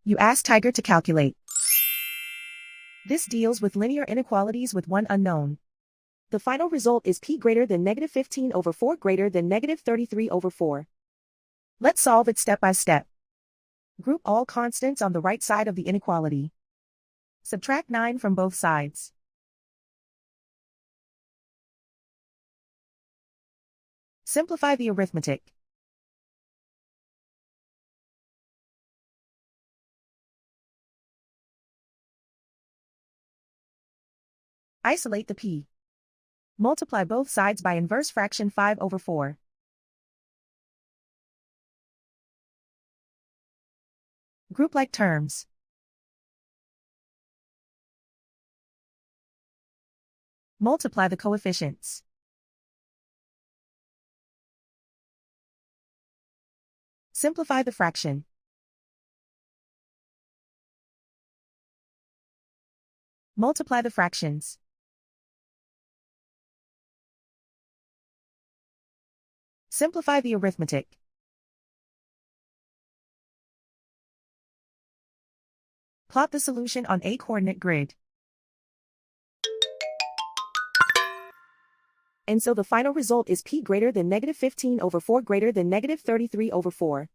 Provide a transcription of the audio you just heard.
You ask Tiger to calculate. This deals with linear inequalities with one unknown. The final result is p greater than -15/4 greater than -33/4. Let's solve it step by step. Group all constants on the right side of the inequality. Subtract 9 from both sides. Simplify the arithmetic. Isolate the p. Multiply both sides by inverse fraction 5/4. Group like terms. Multiply the coefficients. Simplify the fraction. Multiply the fractions. Simplify the arithmetic. Plot the solution on a coordinate grid. And so the final result is p greater than -15/4 greater than -33/4.